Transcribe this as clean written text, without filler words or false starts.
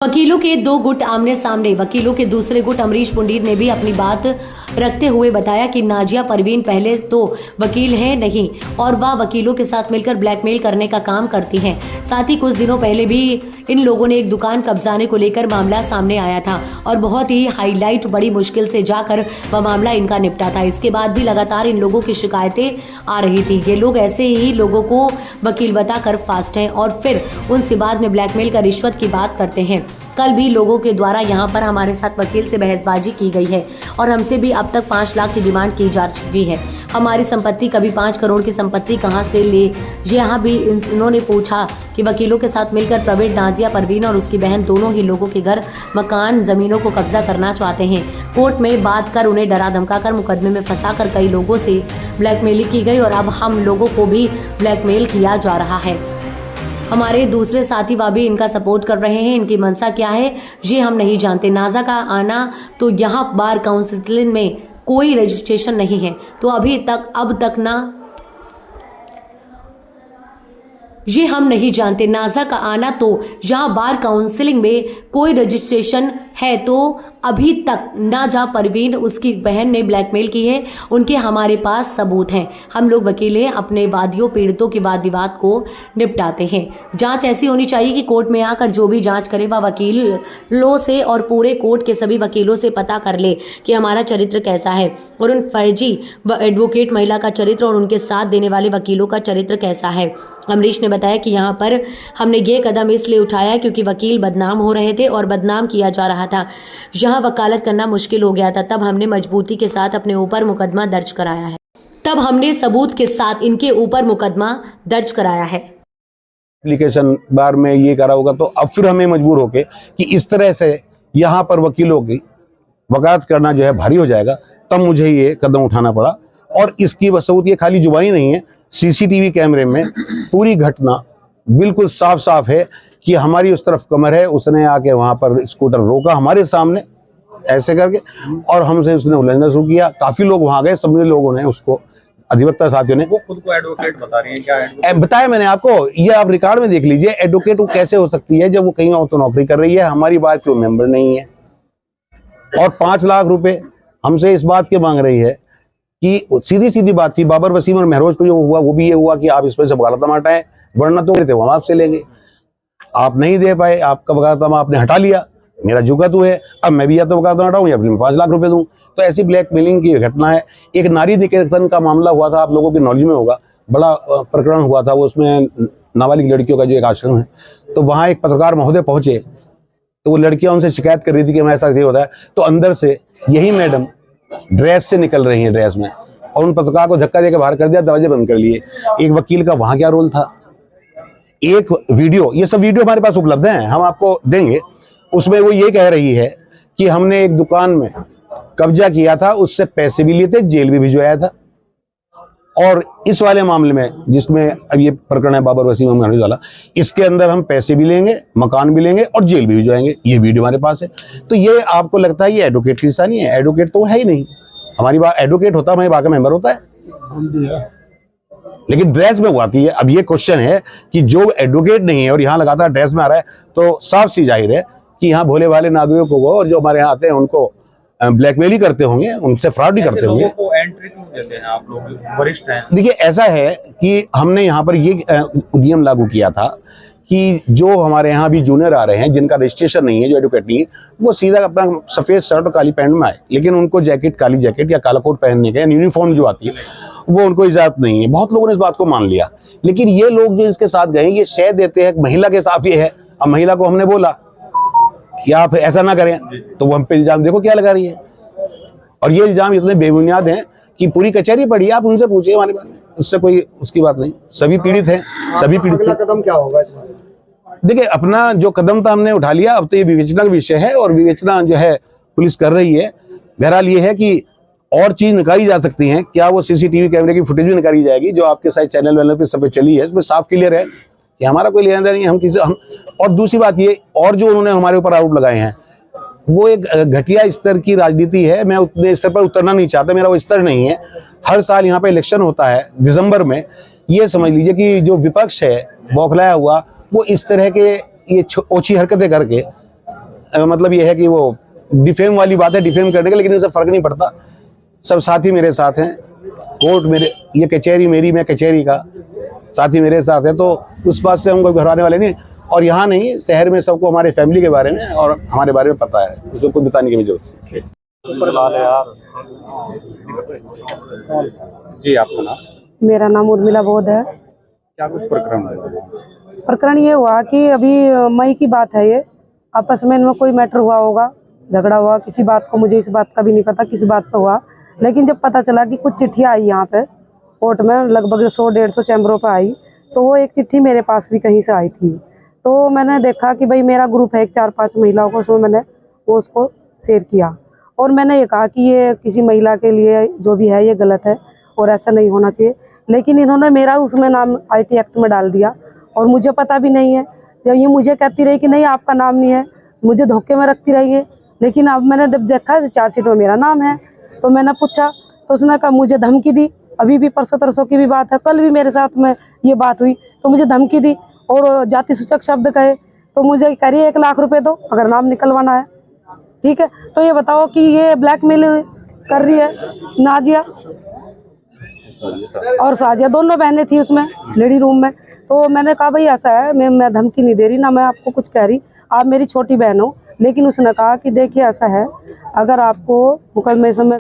वकीलों के दो गुट आमने सामने। वकीलों के दूसरे गुट अमरीश पुंडीर ने भी अपनी बात रखते हुए बताया कि नाजिया परवीन पहले तो वकील हैं नहीं और वह वकीलों के साथ मिलकर ब्लैकमेल करने का काम करती हैं। साथ ही कुछ दिनों पहले भी इन लोगों ने एक दुकान कब्जाने को लेकर मामला सामने आया था और बहुत ही हाईलाइट बड़ी मुश्किल से जाकर वह मामला इनका निपटा था। इसके बाद भी लगातार इन लोगों की शिकायतें आ रही थी। ये लोग ऐसे ही लोगों को वकील बताकर फास्ट हैं और फिर उनसे बाद में ब्लैकमेल कर रिश्वत की बात करते हैं। कल भी लोगों के द्वारा यहाँ पर हमारे साथ वकील से बहसबाजी की गई है और हमसे भी अब तक 5 लाख की डिमांड की जा चुकी है। हमारी संपत्ति, कभी 5 करोड़ की संपत्ति कहाँ से ले, यहाँ भी इन्होंने पूछा कि वकीलों के साथ मिलकर प्रवीण, नाजिया परवीन और उसकी बहन दोनों ही लोगों के घर, मकान, जमीनों को कब्जा करना चाहते हैं। कोर्ट में बात कर उन्हें डरा धमका कर मुकदमे में फंसाकर कई लोगों से ब्लैकमेलिंग की गई और अब हम लोगों को भी ब्लैकमेल किया जा रहा है। हमारे दूसरे साथी वह भी इनका सपोर्ट कर रहे हैं। इनकी मंशा क्या है ये हम नहीं जानते। नाजा का आना तो यहाँ बार काउंसिल में कोई रजिस्ट्रेशन नहीं है, तो अब तक ना ये हम नहीं जानते। नाजा का आना तो यहाँ बार काउंसिलिंग में कोई रजिस्ट्रेशन है, तो अभी तक नाजा परवीन, उसकी बहन ने ब्लैकमेल की है, उनके हमारे पास सबूत हैं। हम लोग वकील हैं, अपने वादियों पीड़ितों के वाद विवाद को निपटाते हैं। जांच ऐसी होनी चाहिए कि कोर्ट में आकर जो भी जांच करे वह वकीलों से और पूरे कोर्ट के सभी वकीलों से पता कर ले कि हमारा चरित्र कैसा है और उन फर्जी एडवोकेट महिला का चरित्र और उनके साथ देने वाले वकीलों का चरित्र कैसा है। अमरीश ने बताया कि यहाँ पर हमने ये कदम इसलिए उठाया क्योंकि वकील बदनाम हो रहे थे और बदनाम किया जा रहा था। यहाँ वकालत करना मुश्किल हो गया था। तब हमने मजबूती के साथ अपने ऊपर मुकदमा दर्ज कराया है। तब हमने सबूत के साथ इनके ऊपर मुकदमा दर्ज कराया है। एप्लीकेशन बार में ये करा होगा तो अब फिर हमें मजबूर होके कि इस तरह से यहाँ पर वकीलों की वकालत करना जो है भारी हो जाएगा, तब मुझे ये कदम उठाना पड़ा। और इसकी सबूत ये खाली जुबानी नहीं है, सीसीटीवी कैमरे में पूरी घटना बिल्कुल साफ साफ है कि हमारी उस तरफ कमर है, उसने आके वहां पर स्कूटर रोका हमारे सामने ऐसे करके और हमसे उसने उलझना शुरू किया। काफी लोग वहां गए, सभी लोगों ने उसको, अधिवक्ता साथियों ने, वो खुद को एडवोकेट बता रही है। क्या बताया मैंने आपको, ये आप रिकॉर्ड में देख लीजिए। एडवोकेट वो कैसे हो सकती है जब वो कहीं और तो नौकरी कर रही है, हमारी बात क्यों मेंबर नहीं है। और 5 लाख रुपए हमसे इस बात के मांग रही है कि सीधी सीधी बात थी। बाबर वसीम और महरोज को जो हुआ वो भी ये हुआ कि आप इसमें से वकालतनामा हटाएं, वरना तो थे हम आपसे लेंगे। आप नहीं दे पाए, आपका वकालतनामा आपने हटा लिया, मेरा जुगतू है, अब मैं भी या तो वकालतनामा हटाऊं या फिर 5 लाख रुपए दूं। तो ऐसी ब्लैकमेलिंग की घटना है। एक नारी निकेतन का मामला हुआ था, आप लोगों की नॉलेज में होगा, बड़ा प्रकरण हुआ था वो, उसमें नाबालिग लड़कियों का जो एक आश्रम है, तो वहाँ एक पत्रकार महोदय पहुंचे तो वो लड़कियां उनसे शिकायत कर रही थी कि हमारे साथ ये होता है। तो अंदर से यही मैडम ड्रेस से निकल रही है, ड्रेस में, और उन पत्रकार को धक्का देकर बाहर कर दिया, दरवाजे बंद कर लिए। एक वकील का वहां क्या रोल था। एक वीडियो, ये सब वीडियो हमारे पास उपलब्ध हैं, हम आपको देंगे। उसमें वो ये कह रही है कि हमने एक दुकान में कब्जा किया था, उससे पैसे भी लिए थे, जेल भी भिजवाया था। और इस वाले मामले में जिसमें अब ये प्रकरण है बाबर वसीम वाला, इसके अंदर हम पैसे भी लेंगे, मकान भी लेंगे और जेल भी भिजवाएंगे। ये वीडियो हमारे पास है। तो ये आपको लगता है ये एडवोकेट की निशानी है? एडवोकेट तो है ही नहीं। हमारी बात एडवोकेट होता, हमारी बार का मेंबर होता है, लेकिन ड्रेस में वो आती है। अब ये क्वेश्चन है कि जो एडवोकेट नहीं है और यहाँ लगातार ड्रेस में आ रहा है, तो साफ सी जाहिर है कि यहाँ भोले वाले नागरिकों को और जो हमारे यहाँ आते हैं उनको ब्लैकमेल ही करते होंगे, उनसे फ्रॉड भी करते होंगे। को एंट्री क्यों देते हैं आप लोग, वरिष्ठ हैं? देखिए ऐसा है कि हमने यहाँ पर ये नियम लागू किया था कि जो हमारे यहाँ भी जूनियर आ रहे हैं जिनका रजिस्ट्रेशन नहीं है, जो एडवोकेट नहीं है, वो सीधा अपना सफेद शर्ट और काली पैंट में आए, लेकिन उनको जैकेट, काली जैकेट या काला कोट पहनने का यूनिफॉर्म जो आती है वो उनको इजाजत नहीं है। बहुत लोगों ने इस बात को मान लिया, लेकिन ये लोग जो इसके साथ गए ये शय देते हैं महिला के साथ। ये है, अब महिला को हमने बोला कि आप ऐसा ना करें, तो वो हम पे इल्जाम देखो क्या लगा रही है। और ये इल्जाम इतने बेबुनियाद हैं कि पूरी कचहरी पड़ी, आप उनसे पूछिए हमारे बारे में, उससे कोई उसकी बात नहीं। सभी पीड़ित हैं, सभी पीड़ित। अगला कदम क्या होगा? देखिए अपना जो कदम था हमने उठा लिया, अब तो ये विवेचना का विषय है और विवेचना जो है पुलिस कर रही है। बहरहाल ये है कि और चीज निकाली जा सकती हैं। क्या वो सीसीटीवी कैमरे की फुटेज भी निकाली जाएगी जो आपके साथ चैनल वैनल पे सब पे चली है, इसमें साफ क्लियर है कि हमारा कोई लेना देना नहीं, हम किसी हम। और दूसरी बात ये, और जो उन्होंने हमारे ऊपर आरोप लगाए हैं वो एक घटिया स्तर की राजनीति है। मैं उतने स्तर पर उतरना नहीं चाहता, मेरा वो स्तर नहीं है। हर साल यहाँ पे इलेक्शन होता है दिसंबर में, ये समझ लीजिए कि जो विपक्ष है बौखलाया हुआ, वो इस तरह के ये ओछी हरकतें करके मतलब ये है कि वो डिफेम वाली बात है, डिफेम करने का, लेकिन इससे फर्क नहीं पड़ता। सब साथी मेरे साथ हैं, कोर्ट मेरे, ये कचहरी मेरी, मैं कचहरी का, साथी मेरे साथ है, तो उस बात से हम कोई घबराने वाले नहीं। और यहाँ नहीं, शहर में सबको हमारे फैमिली के बारे में और हमारे बारे में पता है, उसको कोई बताने की भी जरूरत नहीं। जी, आपका नाम? मेरा नाम उर्मिला बोध है। क्या कुछ प्रकरण है? प्रकरण ये हुआ कि अभी मई की बात है, ये आपस में इनमें कोई मैटर हुआ होगा, झगड़ा हुआ किसी बात को, मुझे इस बात का भी नहीं पता किस बात पर हुआ। लेकिन जब पता चला कि कुछ चिट्ठियाँ आई यहाँ पे कोर्ट में, लगभग 100-150 चैम्बरों पर आई, तो वो एक चिट्ठी मेरे पास भी कहीं से आई थी। तो मैंने देखा कि भाई मेरा ग्रुप है 4-5 महिलाओं को, उसमें मैंने वो उसको शेयर किया और मैंने ये कहा कि ये किसी महिला के लिए जो भी है ये गलत है और ऐसा नहीं होना चाहिए। लेकिन इन्होंने मेरा उसमें नाम IT एक्ट में डाल दिया और मुझे पता भी नहीं है। जब ये मुझे कहती रही कि नहीं आपका नाम नहीं है, मुझे धोखे में रखती रही है। लेकिन अब मैंने जब देखा चार्जशीट में मेरा नाम है, तो मैंने पूछा तो उसने कहा, मुझे धमकी दी। अभी भी परसों तरसों की भी बात है, कल भी मेरे साथ में ये बात हुई, तो मुझे धमकी दी और जाति सूचक शब्द कहे। तो मुझे कह रही है 1 लाख रुपए दो अगर नाम निकलवाना है, ठीक है। तो ये बताओ कि ये ब्लैकमेल कर रही है नाजिया और साजिया, दोनों बहनें थी उसमें लेडी रूम में। तो मैंने कहा भाई ऐसा है, मैं धमकी नहीं दे रही ना, मैं आपको कुछ कह रही, आप मेरी छोटी बहन हो। लेकिन उसने कहा कि देखिए ऐसा है, अगर आपको मुकदमे में